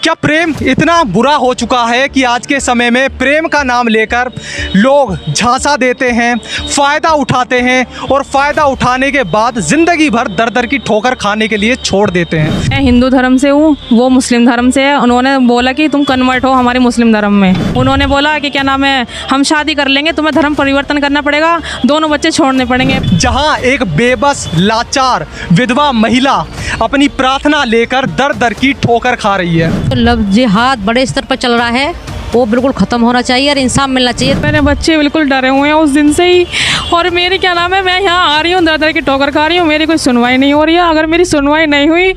क्या प्रेम इतना बुरा हो चुका है कि आज के समय में प्रेम का नाम लेकर लोग झांसा देते हैं, फ़ायदा उठाते हैं और फ़ायदा उठाने के बाद ज़िंदगी भर दर दर की ठोकर खाने के लिए छोड़ देते हैं। मैं हिंदू धर्म से हूँ, वो मुस्लिम धर्म से है। उन्होंने बोला कि तुम कन्वर्ट हो हमारे मुस्लिम धर्म में। उन्होंने बोला कि क्या नाम है, हम शादी कर लेंगे, तुम्हें धर्म परिवर्तन करना पड़ेगा, दोनों बच्चे छोड़ने पड़ेंगे। जहां एक बेबस लाचार विधवा महिला अपनी प्रार्थना लेकर दर दर की ठोकर खा रही है। लव जिहाद बड़े स्तर पर चल रहा है, वो बिल्कुल ख़त्म होना चाहिए और इंसाफ मिलना चाहिए। मेरे बच्चे बिल्कुल डरे हुए हैं उस दिन से ही। और मेरी क्या नाम है, मैं यहाँ आ रही हूँ, दर दर की ठोकर खा रही हूँ, मेरी कोई सुनवाई नहीं हो रही है। अगर मेरी सुनवाई नहीं हुई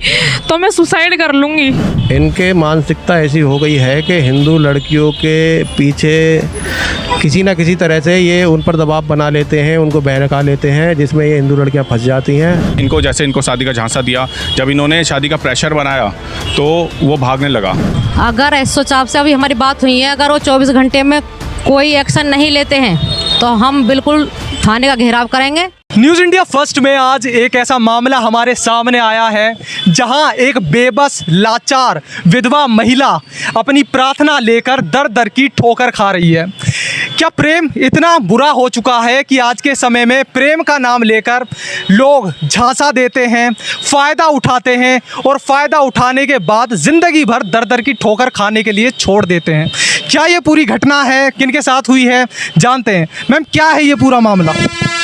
तो मैं सुसाइड कर लूँगी। इनके मानसिकता ऐसी हो गई है कि हिंदू लड़कियों के पीछे किसी ना किसी तरह से ये उन पर दबाव बना लेते हैं, उनको बहका लेते हैं, जिसमें ये हिंदू लड़कियां फंस जाती हैं। इनको शादी का झांसा दिया, जब इन्होंने शादी का प्रेशर बनाया तो वो भागने लगा। अगर एसओ साहब से अभी हमारी बात हुई है, अगर वो 24 घंटे में कोई एक्शन नहीं लेते हैं तो हम बिल्कुल थाने का घेराव करेंगे। न्यूज़ इंडिया फर्स्ट में आज एक ऐसा मामला हमारे सामने आया है जहां एक बेबस लाचार विधवा महिला अपनी प्रार्थना लेकर दर दर की ठोकर खा रही है। क्या प्रेम इतना बुरा हो चुका है कि आज के समय में प्रेम का नाम लेकर लोग झांसा देते हैं, फ़ायदा उठाते हैं और फ़ायदा उठाने के बाद ज़िंदगी भर दर दर की ठोकर खाने के लिए छोड़ देते हैं। क्या ये पूरी घटना है, किनके साथ हुई है, जानते हैं। मैम, क्या है ये पूरा मामला?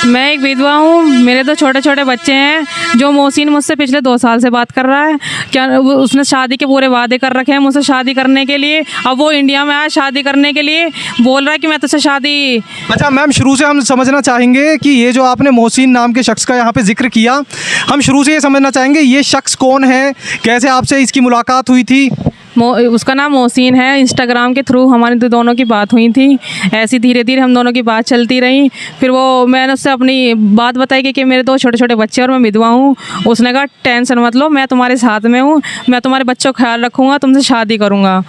मैं एक विधवा हूँ, मेरे तो छोटे छोटे बच्चे हैं। जो मोहसिन मुझसे पिछले 2 साल से बात कर रहा है, क्या उसने शादी के पूरे वादे कर रखे हैं मुझसे शादी करने के लिए। अब वो इंडिया में आया शादी करने के लिए, बोल रहा है कि मैं तुझसे शादी। अच्छा मैम, शुरू से हम समझना चाहेंगे कि ये जो आपने मोहसिन नाम के शख्स का यहाँ पे जिक्र किया, हम शुरू से ये समझना चाहेंगे ये शख्स कौन है, कैसे आपसे इसकी मुलाकात हुई थी? उसका नाम मोहसिन है। इंस्टाग्राम के थ्रू हमारी दोनों की बात हुई थी। ऐसी धीरे धीरे हम दोनों की बात चलती रही। फिर मैंने उससे अपनी बात बताई कि मेरे 2 छोटे छोटे बच्चे और मैं विधवा हूँ। उसने कहा टेंशन मत लो, मैं तुम्हारे साथ में हूँ, मैं तुम्हारे बच्चों का ख्याल रखूँगा, तुमसे शादी करूँगा।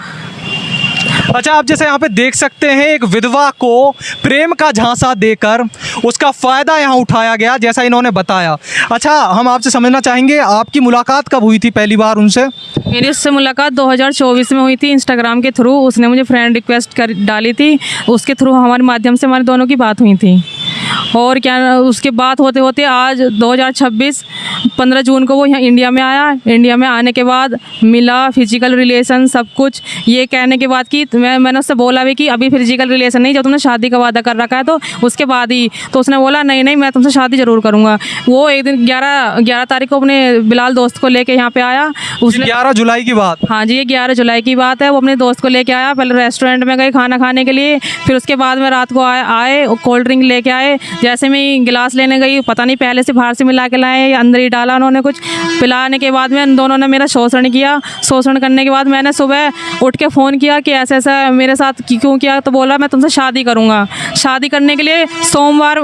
अच्छा, आप जैसे यहाँ पे देख सकते हैं एक विधवा को प्रेम का झांसा देकर उसका फ़ायदा यहाँ उठाया गया, जैसा इन्होंने बताया। अच्छा, हम आपसे समझना चाहेंगे आपकी मुलाकात कब हुई थी पहली बार उनसे? मेरी उससे मुलाकात 2024 में हुई थी इंस्टाग्राम के थ्रू। उसने मुझे फ्रेंड रिक्वेस्ट कर डाली थी, उसके थ्रू हमारे माध्यम से हमारे दोनों की बात हुई थी। और क्या उसके बात होते होते आज 2026 15 जून को वो यहाँ इंडिया में आया। इंडिया में आने के बाद मिला, फिजिकल रिलेशन सब कुछ। ये कहने के बाद कि मैंने उससे बोला भी कि अभी फिजिकल रिलेशन नहीं, जब तुमने शादी का वादा कर रखा है तो उसके बाद ही। तो उसने बोला नहीं मैं तुमसे शादी ज़रूर करूँगा। वो एक दिन 11 तारीख को अपने बिलाल दोस्त को लेके यहाँ पे आया। उसने 11 जुलाई की बात? हाँ जी, ये 11 जुलाई की बात है। वो अपने दोस्त को लेके आया, पहले रेस्टोरेंट में गए खाना खाने के लिए, फिर उसके बाद में रात को आए कोल्ड ड्रिंक लेके आए। जैसे मैं गिलास लेने गई, पता नहीं पहले से बाहर से मिला के लाए या अंदर ही डाला उन्होंने कुछ। पिलाने के बाद में उन दोनों ने मेरा शोषण किया। शोषण करने के बाद मैंने सुबह उठ के फ़ोन किया कि ऐसा ऐसा मेरे साथ क्यों किया। तो बोला मैं तुमसे शादी करूँगा। शादी करने के लिए सोमवार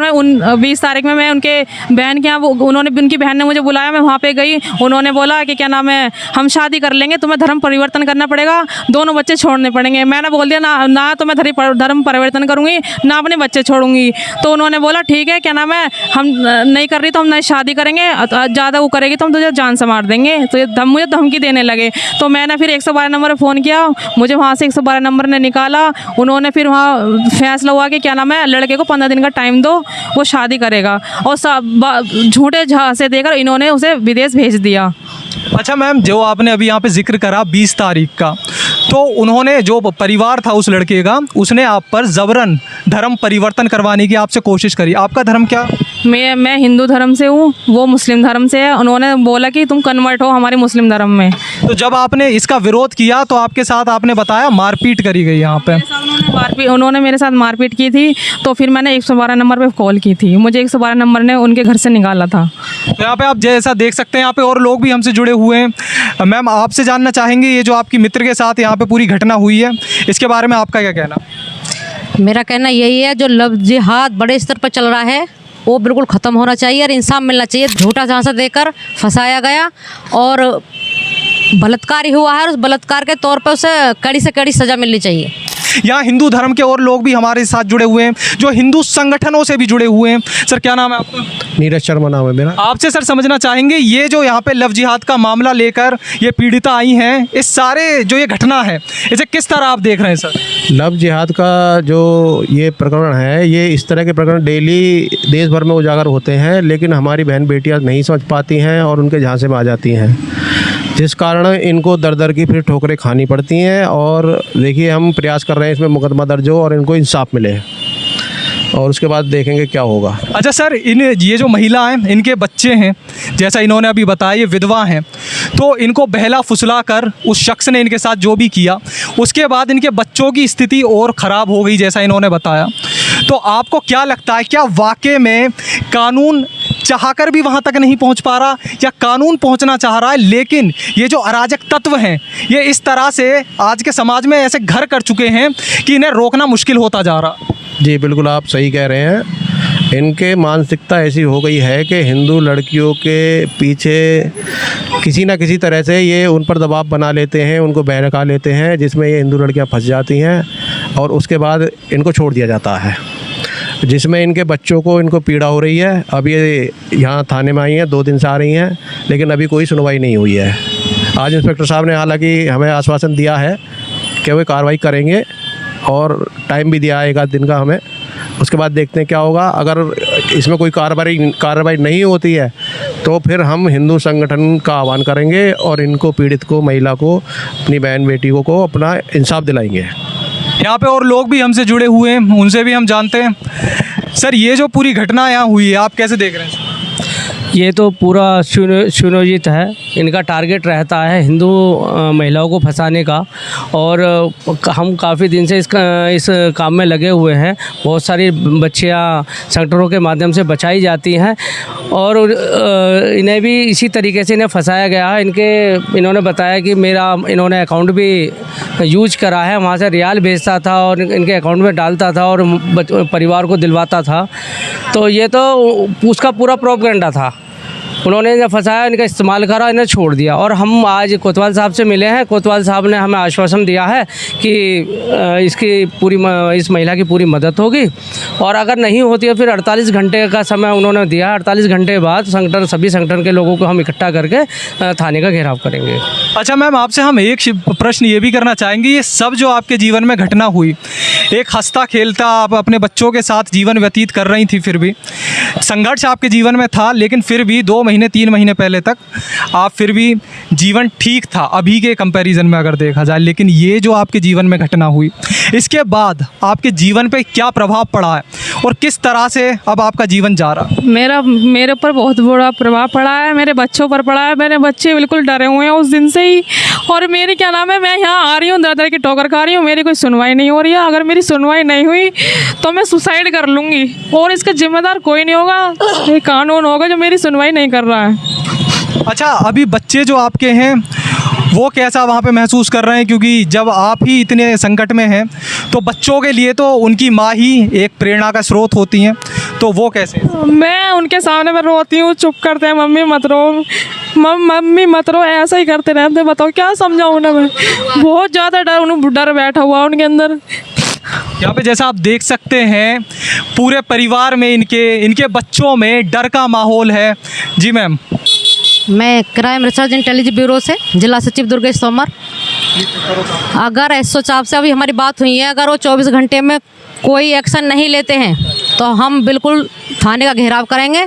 में 20 तारीख में मैं उनके बहन के यहाँ, उनकी बहन ने मुझे बुलाया, मैं वहाँ पर गई। उन्होंने बोला कि क्या नाम है, हम शादी कर लेंगे, तुम्हें धर्म परिवर्तन करना पड़ेगा, दोनों बच्चे छोड़ने पड़ेंगे। मैंने बोल दिया ना तो मैं धर्म परिवर्तन करूँगी, ना अपने बच्चे छोड़ूंगी। तो उन्होंने बोला ठीक है, क्या नाम है, हम नहीं कर रही तो हम नहीं शादी करेंगे, ज़्यादा वो करेगी तो हम तुझे जान से मार देंगे। तो ये मुझे धमकी देने लगे। तो मैंने फिर 112 नंबर पर फ़ोन किया, मुझे वहाँ से 112 नंबर ने निकाला। उन्होंने फिर वहाँ फैसला हुआ कि क्या नाम है, लड़के को 15 दिन का टाइम दो, वो शादी करेगा। और झूठे झांसे देकर इन्होंने उसे विदेश भेज दिया। अच्छा मैम, जो आपने अभी यहाँ पे जिक्र करा 20 तारीख का, तो उन्होंने, जो परिवार था उस लड़के का, उसने आप पर ज़बरन धर्म परिवर्तन करवाने की आपसे कोशिश करी। आपका धर्म क्या? मैं हिंदू धर्म से हूँ, वो मुस्लिम धर्म से है। उन्होंने बोला कि तुम कन्वर्ट हो हमारे मुस्लिम धर्म में। तो जब आपने इसका विरोध किया तो आपके साथ, आपने बताया, मारपीट करी गई यहाँ पे? उन्होंने मेरे साथ मारपीट की थी। तो फिर मैंने 112 नंबर पे कॉल की थी, मुझे 112 नंबर ने उनके घर से निकाला था। तो यहाँ पे आप जैसा देख सकते हैं, यहाँ पे और लोग भी हमसे जुड़े हुए हैं। मैम, आपसे जानना चाहेंगे, ये जो आपकी मित्र के साथ यहाँ पे पूरी घटना हुई है, इसके बारे में आपका क्या कहना? मेरा कहना यही है, जो लव जिहाद बड़े स्तर पर चल रहा है वो बिल्कुल ख़त्म होना चाहिए और इंसाफ मिलना चाहिए। झूठा झांसा देकर फंसाया गया और बलात्कार ही हुआ है, और उस बलात्कार के तौर पर उसे कड़ी से कड़ी सज़ा मिलनी चाहिए। यहाँ हिंदू धर्म के और लोग भी हमारे साथ जुड़े हुए हैं, जो हिंदू संगठनों से भी जुड़े हुए हैं। सर क्या नाम है आपका? नीरज शर्मा नाम है मेरा। आपसे सर समझना चाहेंगे, ये जो यहाँ पे लव जिहाद का मामला लेकर ये पीड़िता आई हैं, इस सारे जो ये घटना है इसे किस तरह आप देख रहे हैं सर? लव जिहाद का जो ये प्रकरण है, ये इस तरह के प्रकरण डेली देश भर में उजागर होते हैं, लेकिन हमारी बहन बेटियां नहीं समझ पाती हैं और उनके झांसे में आ जाती हैं, जिस कारण इनको दर दर की फिर ठोकरें खानी पड़ती हैं। और देखिए, हम प्रयास कर रहे हैं इसमें मुकदमा दर्ज हो और इनको इंसाफ मिले, और उसके बाद देखेंगे क्या होगा। अच्छा सर, ये जो महिला हैं, इनके बच्चे हैं, जैसा इन्होंने अभी बताया ये विधवा हैं, तो इनको बहला फुसला कर उस शख्स ने इनके साथ जो भी किया, उसके बाद इनके बच्चों की स्थिति और ख़राब हो गई जैसा इन्होंने बताया। तो आपको क्या लगता है, क्या वाकई में कानून चाहकर भी वहाँ तक नहीं पहुँच पा रहा, या कानून पहुँचना चाह रहा है लेकिन ये जो अराजक तत्व हैं ये इस तरह से आज के समाज में ऐसे घर कर चुके हैं कि इन्हें रोकना मुश्किल होता जा रहा? जी बिल्कुल, आप सही कह रहे हैं। इनके मानसिकता ऐसी हो गई है कि हिंदू लड़कियों के पीछे किसी न किसी तरह से ये उन पर दबाव बना लेते हैं, उनको बहका लेते हैं, जिसमें ये हिंदू लड़कियां फंस जाती हैं और उसके बाद इनको छोड़ दिया जाता है, जिसमें इनके बच्चों को इनको पीड़ा हो रही है। अब ये यहाँ थाने में आई हैं, 2 दिन से आ रही हैं, लेकिन अभी कोई सुनवाई नहीं हुई है। आज इंस्पेक्टर साहब ने हालांकि हमें आश्वासन दिया है कि वे कार्रवाई करेंगे, और टाइम भी दिया है 1 आध दिन का हमें। उसके बाद देखते हैं क्या होगा। अगर इसमें कोई कार्रवाई नहीं होती है तो फिर हम हिंदू संगठन का आह्वान करेंगे और इनको, पीड़ित को, महिला को, अपनी बहन बेटियों को अपना इंसाफ दिलाएंगे। यहाँ पे और लोग भी हमसे जुड़े हुए हैं, उनसे भी हम जानते हैं। सर ये जो पूरी घटना यहाँ हुई है आप कैसे देख रहे हैं? ये तो पूरा सुनियोजित है। इनका टारगेट रहता है हिंदू महिलाओं को फंसाने का, और हम काफ़ी दिन से इस काम में लगे हुए हैं। बहुत सारी बच्चियाँ संगठनों के माध्यम से बचाई जाती हैं, और इन्हें भी इसी तरीके से इन्हें फंसाया गया है। इन्होंने बताया कि इन्होंने अकाउंट भी यूज करा है, वहाँ से रियाल भेजता था और इनके अकाउंट में डालता था और परिवार को दिलवाता था। तो ये तो उसका पूरा प्रोपेगेंडा था। उन्होंने जब फंसाया, इनका इस्तेमाल करा, इन्हें छोड़ दिया। और हम आज कोतवाल साहब से मिले हैं। कोतवाल साहब ने हमें आश्वासन दिया है कि इस महिला की पूरी मदद होगी, और अगर नहीं होती है फिर 48 घंटे का समय उन्होंने दिया। 48 घंटे बाद सभी संगठन के लोगों को हम इकट्ठा करके थाने का घेराव करेंगे। अच्छा मैम, आपसे हम एक प्रश्न ये भी करना चाहेंगे, ये सब जो आपके जीवन में घटना हुई, एक हंसता खेलता आप अपने बच्चों के साथ जीवन व्यतीत कर रही थी, फिर भी संघर्ष आपके जीवन में था, लेकिन फिर भी 2 महीने 3 महीने पहले तक आप फिर भी जीवन ठीक था अभी के कंपैरिजन में अगर देखा जाए। लेकिन ये जो आपके जीवन में घटना हुई, इसके बाद आपके जीवन पे क्या प्रभाव पड़ा है और किस तरह से अब आपका जीवन जा रहा है? मेरे ऊपर बहुत बड़ा प्रभाव पड़ा है, मेरे बच्चों पर पड़ा है। मेरे बच्चे बिल्कुल डरे हुए हैं उस दिन से ही। और मेरी क्या नाम है, मैं यहाँ आ रही हूँ, दर दर की ठोकर खा रही हूँ, मेरी कोई सुनवाई नहीं हो रही है। अगर मेरी सुनवाई नहीं हुई तो मैं सुसाइड कर लूँगी, और इसका जिम्मेदार कोई नहीं होगा, ये कानून होगा जो मेरी सुनवाई नहीं कर रहा है। अच्छा, अभी बच्चे जो आपके हैं वो कैसा वहाँ पे महसूस कर रहे हैं? क्योंकि जब आप ही इतने संकट में हैं तो बच्चों के लिए तो उनकी माँ ही एक प्रेरणा का स्रोत होती हैं, तो वो कैसे? मैं उनके सामने मैं रोती हूँ, चुप करते हैं, मम्मी मत रो, मम्मी मत रो, ऐसा ही करते रहते। बताओ क्या समझाऊँ उन्हें मैं? बहुत ज़्यादा डर बैठा हुआ उनके अंदर। यहाँ पे जैसा आप देख सकते हैं पूरे परिवार में इनके बच्चों में डर का माहौल है। जी मैम। मैं क्राइम रिसर्च इंटेलिजेंस ब्यूरो से जिला सचिव दुर्गेश तोमर। अगर एसओ साहब से अभी हमारी बात हुई है, अगर वो 24 घंटे में कोई एक्शन नहीं लेते हैं तो हम बिल्कुल थाने का घेराव करेंगे,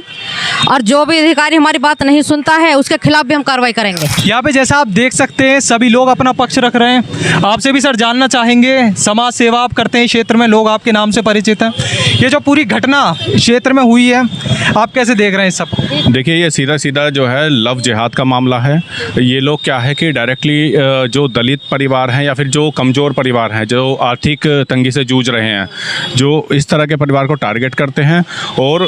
और जो भी अधिकारी हमारी बात नहीं सुनता है उसके खिलाफ भी हम कार्रवाई करेंगे। यहाँ पे जैसा आप देख सकते हैं सभी लोग अपना पक्ष रख रहे हैं। आपसे भी सर जानना चाहेंगे, समाज सेवा आप करते हैं क्षेत्र में, लोग आपके नाम से परिचित हैं, ये जो पूरी घटना क्षेत्र में हुई है आप कैसे देख रहे हैं सब? देखिए, ये सीधा सीधा जो है लव जिहाद का मामला है। ये लोग क्या है कि डायरेक्टली जो दलित परिवार हैं या फिर जो कमज़ोर परिवार हैं, जो आर्थिक तंगी से जूझ रहे हैं, जो इस तरह के परिवार को टारगेट करते हैं और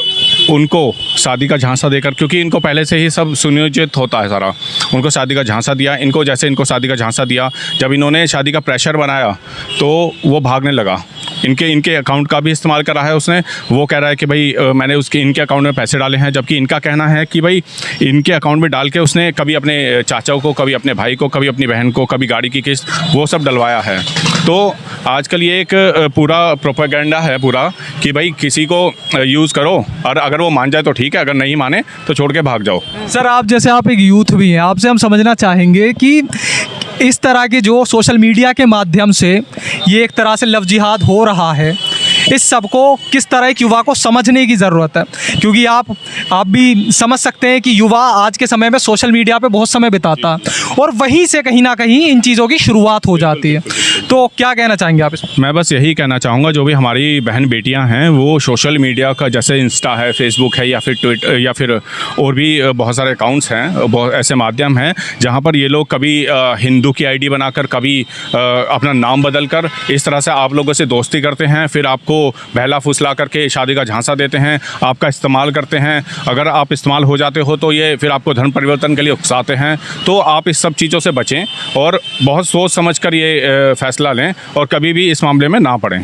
उनको शादी का झांसा देकर, क्योंकि इनको पहले से ही सब सुनियोजित होता है सारा, उनको शादी का झांसा दिया। इनको शादी का झांसा दिया, जब इन्होंने शादी का प्रेशर बनाया तो वो भागने लगा। इनके अकाउंट का भी इस्तेमाल करा है उसने। वो कह रहा है कि भाई मैंने उसके इनके अकाउंट में पैसे डाले हैं, जबकि इनका कहना है कि भाई इनके अकाउंट में डाल के उसने कभी अपने चाचा को, कभी अपने भाई को, कभी अपनी बहन को, कभी गाड़ी की किस्त, वो सब डलवाया है। तो आजकल ये एक पूरा प्रोपेगेंडा है पूरा कि भाई किसी को यूज़ करो और अगर वो मान जाए तो ठीक है, अगर नहीं माने तो छोड़ के भाग जाओ। सर आप जैसे आप एक यूथ भी हैं, आपसे हम समझना चाहेंगे कि इस तरह के जो सोशल मीडिया के माध्यम से ये एक तरह से लव जिहाद हो रहा है, इस सब को किस तरह एक युवा को समझने की ज़रूरत है? क्योंकि आप भी समझ सकते हैं कि युवा आज के समय में सोशल मीडिया पे बहुत समय बिताता है और वहीं से कहीं ना कहीं इन चीज़ों की शुरुआत हो जाती है। तो क्या कहना चाहेंगे आप इसमें? मैं बस यही कहना चाहूँगा, जो भी हमारी बहन बेटियां हैं वो सोशल मीडिया का, जैसे इंस्टा है, फेसबुक है, या फिर ट्विटर, या फिर और भी बहुत सारे अकाउंट्स हैं, बहुत ऐसे माध्यम हैं जहाँ पर ये लोग कभी हिंदू की आईडी बनाकर, कभी अपना नाम बदल कर इस तरह से आप लोगों से दोस्ती करते हैं, फिर आपको बहला फुसला करके शादी का झांसा देते हैं, आपका इस्तेमाल करते हैं। अगर आप इस्तेमाल हो जाते हो तो ये फिर आपको धर्म परिवर्तन के लिए उकसाते हैं। तो आप इस सब चीज़ों से बचें और बहुत सोच समझ कर ये फैसला लें और कभी भी इस मामले में ना पड़ें।